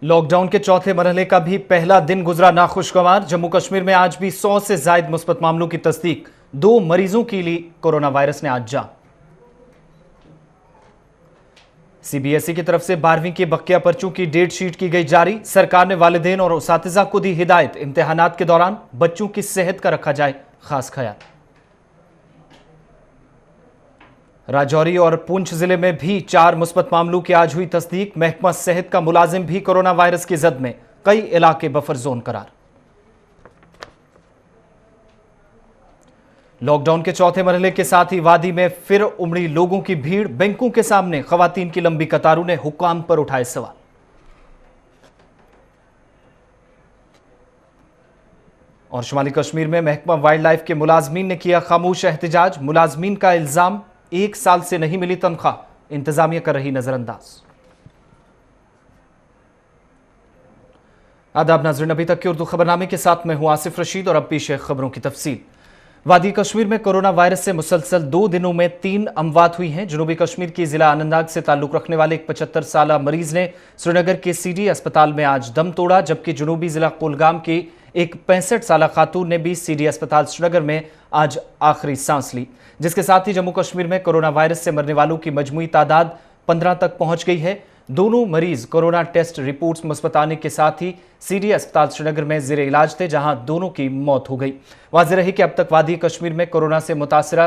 Lockdown के चौथे मरहले का भी पहला दिन गुजरा नाखुशगवार। जम्मू कश्मीर में आज भी 100 से ज्यादा मुस्बत मामलों की तस्दीक। 2 मरीजों के लिए कोरोना वायरस ने आज जान। सीबीएसई की तरफ से 12वीं के बकिया पर्चों की डेट शीट की गई जारी। सरकार ने वालिदैन और उसातिजा को दी हिदायत, इम्तिहानात के दौरान बच्चों की सेहत का रखा जाए खास ख्याल। राजौरी और पुंछ जिले में भी 4 मुस्बत मामलों की आज हुई तस्दीक। महकमा सेहत का मुलाजिम भी कोरोना वायरस की जद में, कई इलाके बफर जोन करार। लॉकडाउन के चौथे मरहले के साथ ही वादी में फिर उमड़ी लोगों की भीड़। बैंकों के सामने खवातीन की लंबी कतारों ने हुक्काम पर उठाए सवाल। और शुमाली कश्मीर में महकमा वाइल्ड लाइफ के मुलाजमीन ने किया खामोश एहतजाज। मुलाजमीन का इल्जाम 1 साल से नहीं मिली तनख्वाह, इंतजामिया कर रही नजरअंदाज। आदाब नाज़रीन, अभी तक के उर्दू खबरनामे के साथ मैं हूं आसिफ रशीद और अब पेश है खबरों की तफसील। वादी कश्मीर में कोरोना वायरस से मुसलसल 2 दिनों में 3 अमवात हुई हैं। जनूबी कश्मीर की जिला अनंतनाग से ताल्लुक रखने वाले एक 75 साल मरीज ने श्रीनगर के सीडी अस्पताल में आज दम तोड़ा, जबकि जनूबी जिला कुलगाम की एक 65 साल खातून ने भी सीडी अस्पताल श्रीनगर में आज आखिरी सांस ली। जिसके साथ ही जम्मू कश्मीर में कोरोना वायरस से मरने वालों की मजमूई तादाद 15 तक पहुंच गई है। दोनों मरीज कोरोना टेस्ट रिपोर्ट्स मुस्बत आने के साथ ही सीडी अस्पताल श्रीनगर में जेर इलाज थे, जहां दोनों की मौत हो गई। वाज़ेह रही कि अब तक वादी कश्मीर में कोरोना से मुतासरा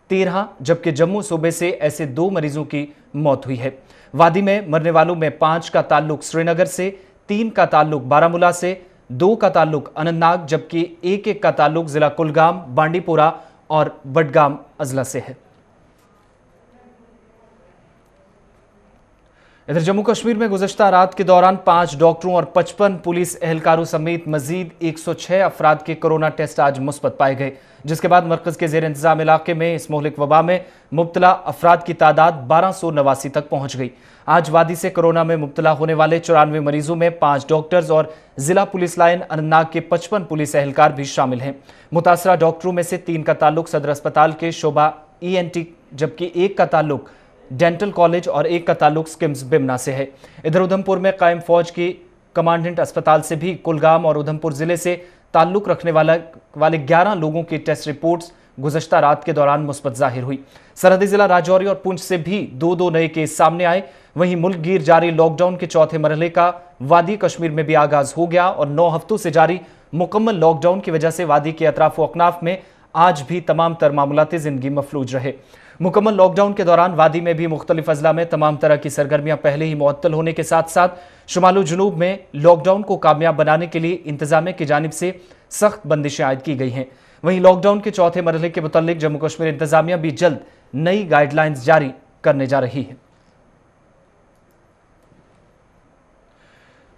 13, जबकि जम्मू सूबे से ऐसे 2 मरीजों की मौत हुई है। वादी में मरने वालों में 5 का ताल्लुक श्रीनगर से, 3 का ताल्लुक बारामूला से, 2 का ताल्लुक अनंतनाग, जबकि 1 का ताल्लुक जिला कुलगाम, बांडीपोरा और बडगाम अजला से है। इधर जम्मू कश्मीर में गुज़श्ता रात के दौरान 5 डॉक्टरों और 55 पुलिस एहलकारों समेत मजीद 106 अफराद के कोरोना टेस्ट आज मुस्बत पाए गए, जिसके बाद मरकज के जेर इंतजाम इलाके में इस मोहलिक वबा में मुब्तला अफराद की तादाद 1289 तक पहुंच गई। आज वादी से कोरोना में मुब्तला होने वाले 94 मरीजों में 5 डॉक्टर्स और जिला पुलिस लाइन अनंतनाग के 55 पुलिस एहलकार भी शामिल हैं। मुतासरा डॉक्टरों में से 3 का ताल्लुक सदर अस्पताल के शोबा ENT, जबकि 1 का ताल्लुक डेंटल कॉलेज और 1 का ताल्लुक स्किम्स बिमना से है। इधर उधमपुर में कायम फौज की कमांडेंट अस्पताल से भी कुलगाम और उधमपुर जिले से ताल्लुक रखने वाले 11 लोगों की टेस्ट रिपोर्ट्स गुज़श्ता रात के दौरान मुस्बत जाहिर हुई। सरहदी जिला राजौरी और पुंछ से भी 2 नए केस सामने आए। वहीं मुल्क गिर जारी लॉकडाउन के चौथे मरहले का वादी कश्मीर में भी आगाज हो गया और 9 हफ्तों से जारी मुकम्मल लॉकडाउन की वजह से वादी के अतराफ व अकनाफ में आज भी तमाम तर मामूलाती जिंदगी मफलूज रहे। मुकम्मल लॉकडाउन के दौरान वादी में भी मुख्तलिफ अजला में तमाम तरह की सरगर्मियां पहले ही मुअत्तल होने के साथ साथ शुमाल जनूब में लॉकडाउन को कामयाब बनाने के लिए इंतजामिया की जानिब से सख्त बंदिशें आयद की गई हैं। वहीं लॉकडाउन के चौथे मरहले के मुताल्लिक जम्मू कश्मीर इंतजामिया भी जल्द नई गाइडलाइंस जारी करने जा रही है।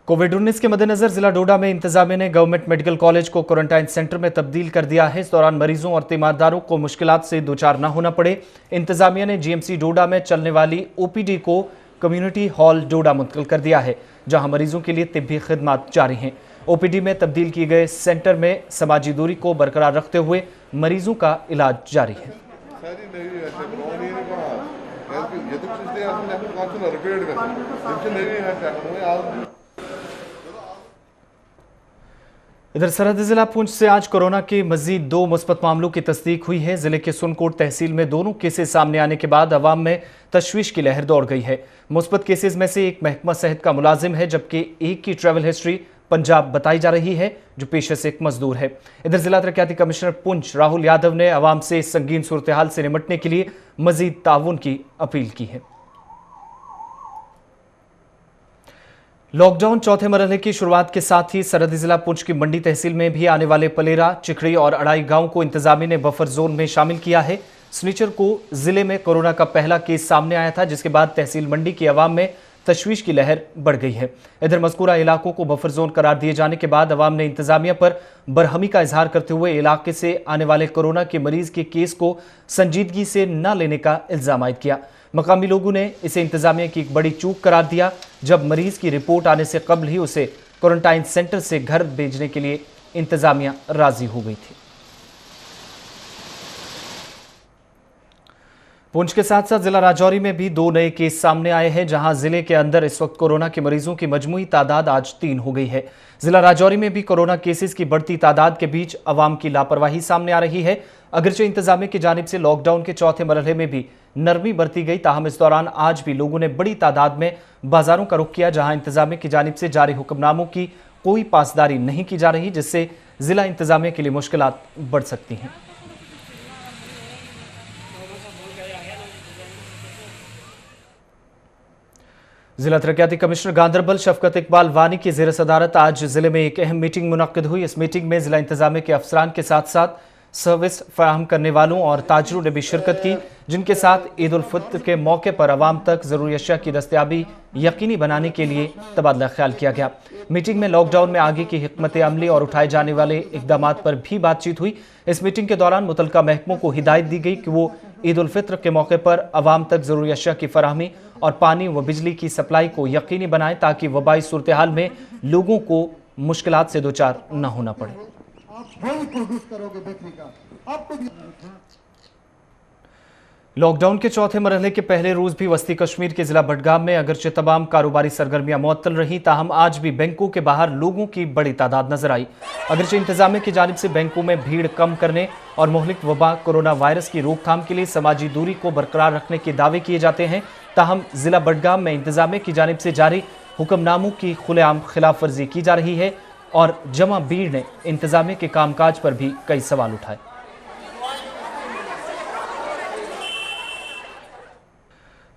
कोविड-19 के मद्देनजर जिला डोडा में इंतजामिया ने गवर्नमेंट मेडिकल कॉलेज को क्वारंटाइन सेंटर में तब्दील कर दिया है। इस दौरान मरीजों और तीमारदारों को मुश्किलात से दोचार न होना पड़े, इंतजामिया ने GMC डोडा में चलने वाली OPD को कम्युनिटी हॉल डोडा मुंतकिल कर दिया है, जहां मरीजों के लिए तिब्बी खिदमत जारी हैं। OPD में तब्दील किए गए सेंटर में समाजी दूरी को बरकरार रखते हुए मरीजों का इलाज जारी है। इधर सरहदी जिला पुंछ से आज कोरोना के मजीद 2 मुस्बत मामलों की तस्दीक हुई है। जिले के सुनकोट तहसील में दोनों केसेस सामने आने के बाद अवाम में तशवीश की लहर दौड़ गई है। मुस्बत केसेस में से एक महकमा सेहत का मुलाजिम है, जबकि एक की ट्रैवल हिस्ट्री पंजाब बताई जा रही है, जो पेशे से एक मजदूर है। इधर जिला तरक्याती कमिश्नर पुंछ राहुल यादव ने अवाम से इस संगीन सूरत हाल से निपटने के लिए मजीद ताउन की अपील की है। लॉकडाउन चौथे मरहले की शुरुआत के साथ ही सरहदी जिला पुंछ की मंडी तहसील में भी आने वाले पलेरा, चिखड़ी और अड़ाई गांव को इंतजामिया ने बफर जोन में शामिल किया है। सनीचर को जिले में कोरोना का पहला केस सामने आया था, जिसके बाद तहसील मंडी की अवाम में तशवीश की लहर बढ़ गई है। इधर मज़कूरा इलाकों को बफर जोन करार दिए जाने के बाद अवाम ने इंतजामिया पर बरहमी का इजहार करते हुए इलाके से आने वाले कोरोना के मरीज के केस को संजीदगी से न लेने का इल्जाम आयद किया। मकामी लोगों ने इसे इंतजामिया की एक बड़ी चूक करार दिया, जब मरीज की रिपोर्ट आने से कबल ही उसे क्वारंटाइन सेंटर से घर भेजने के लिए इंतजामिया राजी हो गई थी। पुंछ के साथ साथ जिला राजौरी में भी 2 नए केस सामने आए हैं, जहां जिले के अंदर इस वक्त कोरोना के मरीजों की मजमूई तादाद आज 3 हो गई है। जिला राजौरी में भी कोरोना केसेस की बढ़ती तादाद के बीच अवाम की लापरवाही सामने आ रही है। अगरचे इंतजामिया की जानिब से लॉकडाउन के चौथे मरहले में भी नरमी बरती गई, ताहम इस दौरान आज भी लोगों ने बड़ी तादाद में बाजारों का रुख किया, जहां इंतजामिया की जानिब से जारी हुक्मनामों की कोई पासदारी नहीं की जा रही, जिससे जिला इंतजामिया के लिए मुश्किलात बढ़ सकती हैं। जिला तरक्याती कमिश्नर गांधरबल शफकत इकबाल वानी की ज़ेर सदारत आज जिले में एक अहम मीटिंग मुनक्किद हुई। इस मीटिंग में जिला इंतजामिया के अफसरान के साथ साथ सर्विस फराहम करने वालों और ताजरों ने भी शिरकत की, जिनके साथ ईद उल फित्र के मौके पर आवाम तक जरूरी अशिया की दस्तयाबी यकीनी बनाने के लिए तबादला ख्याल किया गया। मीटिंग में लॉकडाउन में आगे की हिकमत अमली और उठाए जाने वाले इकदाम पर भी बातचीत हुई। इस मीटिंग के दौरान मुतल्लिका महकमों को हिदायत दी गई कि वो ईद उल फित्र के मौके पर आवाम तक जरूरी अशिया की फराहमी और पानी व बिजली की सप्लाई को यकीनी बनाएं, ताकि वबाई सूरत हाल में लोगों को मुश्किलात से दो चार न होना पड़े। लॉकडाउन के चौथे मरहले के पहले रोज भी वस्ती कश्मीर के जिला बडगाम में अगरचे तमाम कारोबारी सरगर्मियां मुअत्तल रही, ताहम आज भी बैंकों के बाहर लोगों की बड़ी तादाद नजर आई। अगरचे इंतजामिया की जानिब से बैंकों में भीड़ कम करने और मुहलिक वबा कोरोना वायरस की रोकथाम के लिए समाजी दूरी को बरकरार रखने के दावे किए जाते हैं, ताहम जिला बडगाम में इंतजामिया की जानिब से जारी हुक्मनामों की खुलेआम खिलाफ वर्जी की जा रही है और जमा भीड़ ने इंतजामिया के कामकाज पर भी कई सवाल उठाए।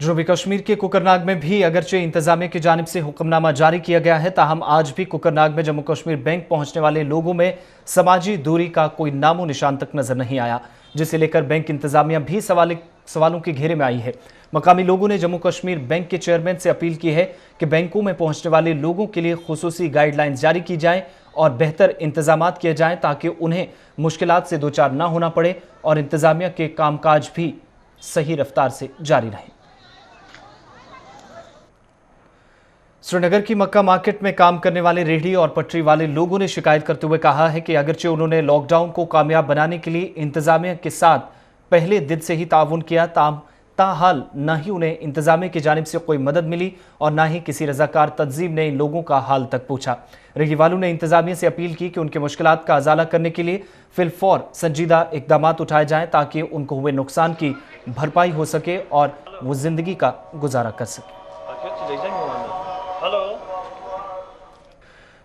जनूबी कश्मीर के कुकरनाग में भी अगरचे इंतजामिया की जानिब से हुक्मनामा जारी किया गया है, ताहम आज भी कुकरनाग में जम्मू कश्मीर बैंक पहुंचने वाले लोगों में समाजी दूरी का कोई नामो निशान तक नजर नहीं आया, जिसे लेकर बैंक इंतजामिया भी सवालों के घेरे में आई है। मकामी लोगों ने जम्मू कश्मीर बैंक के चेयरमैन से अपील की है कि बैंकों में पहुंचने वाले लोगों के लिए खुसूसी गाइडलाइंस जारी की जाएं और बेहतर इंतजामात किए जाएं, ताकि उन्हें मुश्किलात से दो चार ना होना पड़े और इंतजामिया के कामकाज भी सही रफ्तार से जारी रहें। श्रीनगर की मक्का मार्केट में काम करने वाले रेहड़ी और पटरी वाले लोगों ने शिकायत करते हुए कहा है कि अगरचे उन्होंने लॉकडाउन को कामयाब बनाने के लिए इंतजामिया के साथ पहले दिन से ही ताउन किया, ताहाल न ही उन्हें इंतजामिया की जानिब से कोई मदद मिली और न ही किसी रजाकार तंजीम ने इन लोगों का हाल तक पूछा। रेहड़ी वालों ने इंतजामिया से अपील की कि उनके मुश्किलात का अजाला करने के लिए फिलफौर संजीदा इकदाम उठाए जाएं, ताकि उनको हुए नुकसान की भरपाई हो सके और वो जिंदगी का गुजारा कर सके।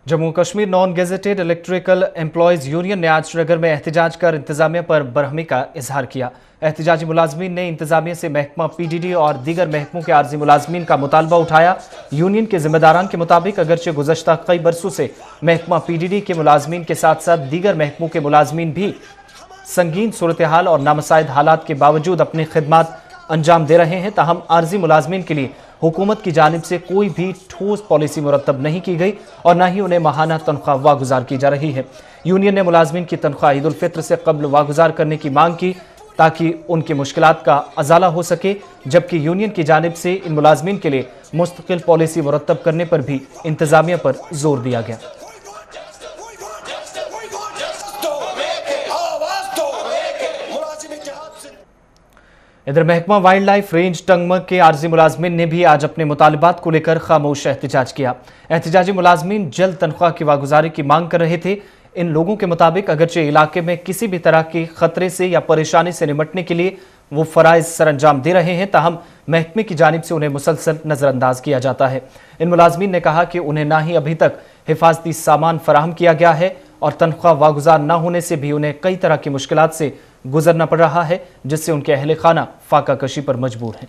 Jammu Kashmir non gazetted electrical employees union ने आज श्रीनगर में एहतजाज कर इंतजामिया पर बरहमी का इजहार किया। एहतजाजी मुलाजमीन ने इंतजामिया से महकमा पीडीडी और दीगर महकमों के आर्जी मुलाजमीन का मुतालबा उठाया। यूनियन के जिम्मेदारान के मुताबिक अगरचे गुज़श्ता कई बरसों से महकमा पीडीडी के मुलाजमीन के साथ साथ दीगर महकमों के मुलाजमीन भी संगीन सूरत हाल और नामसाइद हालात के बावजूद अपनी खिदमात अंजाम दे रहे हैं, ताहम आर्जी मुलाजमीन के लिए हुकूमत की जानिब से कोई भी ठोस पॉलिसी मुरतब नहीं की गई और न ही उन्हें माहाना तनख्वाह वागुजार की जा रही है। यूनियन ने मुलाजमीन की तनख्वाह ईद उल फित्र से कबल वागुजार करने की मांग की, ताकि उनकी मुश्किलात का अजाला हो सके, जबकि यूनियन की जानिब से इन मुलाजमीन के लिए मुस्तकिल पॉलिसी मुरतब करने पर भी इंतजामिया पर जोर दिया गया। इधर महकमा वाइल्ड लाइफ रेंज टंगमग के आर्जी मुलाजमीन ने भी आज अपने मुतालिबात को लेकर खामोश एहतजाज किया। एहतजाजी मुलाजमीन जल्द तनख्वाह की वागुजारी की मांग कर रहे थे। इन लोगों के मुताबिक अगरचे इलाके में किसी भी तरह के खतरे से या परेशानी से निपटने के लिए वो फ़राइज़ सर अंजाम दे रहे हैं, ताहम महकमे की जानिब से उन्हें मुसलसल नज़रअंदाज किया जाता है। इन मुलाजमीन ने कहा कि उन्हें ना ही अभी तक हिफाजती सामान फराहम किया गया है और तनख्वाह वागुजार न होने से भी उन्हें कई तरह की मुश्किलात से गुजरना पड़ रहा है, जिससे उनके अहले खाना फाका कशी पर मजबूर हैं।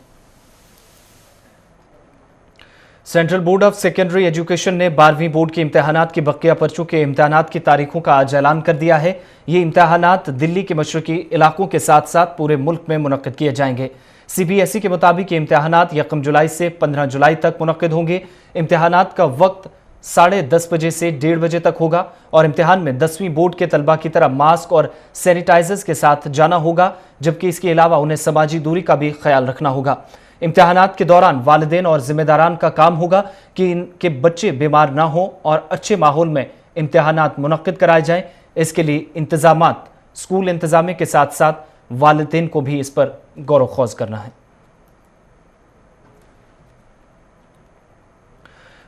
Central board of secondary education ने 12वीं बोर्ड के इम्तहानात की बकिया पर्चों के इम्तहानात की तारीखों का आज ऐलान कर दिया है। ये इम्तहानात दिल्ली के मशरकी इलाकों के साथ साथ पूरे मुल्क में मुनक्किद किए जाएंगे। CBSE के मुताबिक ये इम्तहानात 1 जुलाई से 15 जुलाई तक मुनक्किद होंगे। इम्तहानात का वक्त 10:30 बजे से 1:30 बजे तक होगा और इम्तिहान में 10वीं बोर्ड के तलबा की तरह मास्क और सैनिटाइजर्स के साथ जाना होगा, जबकि इसके अलावा उन्हें समाजी दूरी का भी ख्याल रखना होगा। इम्तिहानात के दौरान वालिदैन और जिम्मेदारान का काम होगा कि इनके बच्चे बीमार ना हो और अच्छे माहौल में इम्तिहानात मुनक्किद कराए जाएं। इसके लिए इंतजामात स्कूल इंतजामिया के साथ साथ वालिदैन को भी इस पर गौर व खौज करना है।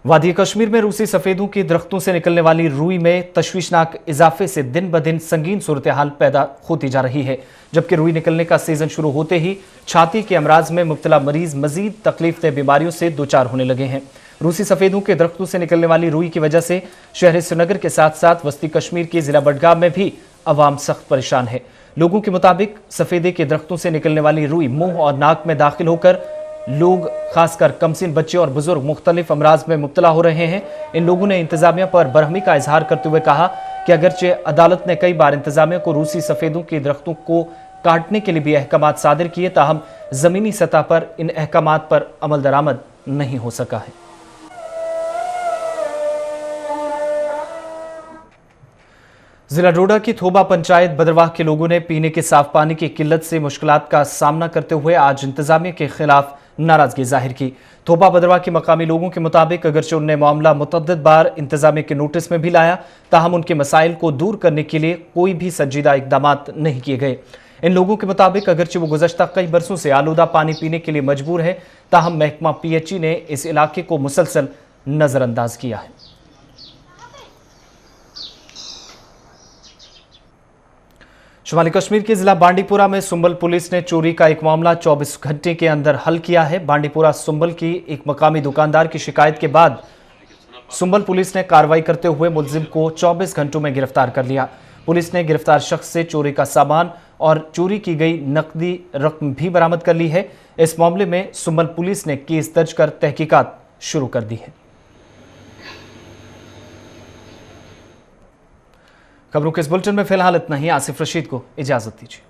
वादी कश्मीर में रूसी सफेदों के दरख्तों से निकलने वाली रुई में तशवीशनाक इजाफे से दिन ब दिन संगीन सूरत हाल पैदा होती जा रही है। जबकि रुई निकलने का सीजन शुरू होते ही छाती के अमराज में मुब्तला मरीज मजीद तकलीफदेह बीमारियों से दो चार होने लगे हैं। रूसी सफेदों के दरख्तों से निकलने वाली रुई की वजह से शहर श्रीनगर के साथ साथ वस्ती कश्मीर के जिला बडगाम में भी अवाम सख्त परेशान है। लोगों के मुताबिक सफेदे के दरख्तों से निकलने वाली रुई मुंह और नाक में दाखिल होकर लोग खासकर कमसिन बच्चे और बुजुर्ग मुख्तलिफ अमराज में मुब्तला हो रहे हैं। इन लोगों ने इंतजामिया पर बरहमी का इजहार करते हुए कहा कि अगरचे अदालत ने कई बार इंतजामिया को रूसी सफेदों के दरख्तों को काटने के लिए भी अहकाम सादिर किए, ताहम जमीनी सतह पर इन अहकाम पर अमल दरामद नहीं हो सका है। जिला डोडा की थोबा पंचायत बदरवाह के लोगों ने पीने के साफ पानी की किल्लत से मुश्किलात का सामना करते हुए आज इंतजामिया के खिलाफ नाराजगी जाहिर की। थोबा बदरवाह के मकामी लोगों के मुताबिक अगरचे उन्होंने मामला मुतअद्दिद बार इंतजामिया के नोटिस में भी लाया, ताहम उनके मसाइल को दूर करने के लिए कोई भी संजीदा इकदाम नहीं किए गए। इन लोगों के मुताबिक अगरचे वो गुज़श्ता कई बरसों से आलूदा पानी पीने के लिए मजबूर है, ताहम महकमा PHE ने इस इलाके को मुसलसल नजरअंदाज किया है। शुमाली कश्मीर के जिला बांडीपुरा में सुंबल पुलिस ने चोरी का एक मामला 24 घंटे के अंदर हल किया है। बांडीपुरा सुंबल की एक मकामी दुकानदार की शिकायत के बाद सुंबल पुलिस ने कार्रवाई करते हुए मुलजिम को 24 घंटों में गिरफ्तार कर लिया। पुलिस ने गिरफ्तार शख्स से चोरी का सामान और चोरी की गई नकदी रकम भी बरामद कर ली है। इस मामले में सुंबल पुलिस ने केस दर्ज कर तहकीकात शुरू कर दी है। खबरों के इस बुलेटिन में फिलहाल इतना ही। आसिफ रशीद को इजाजत दीजिए।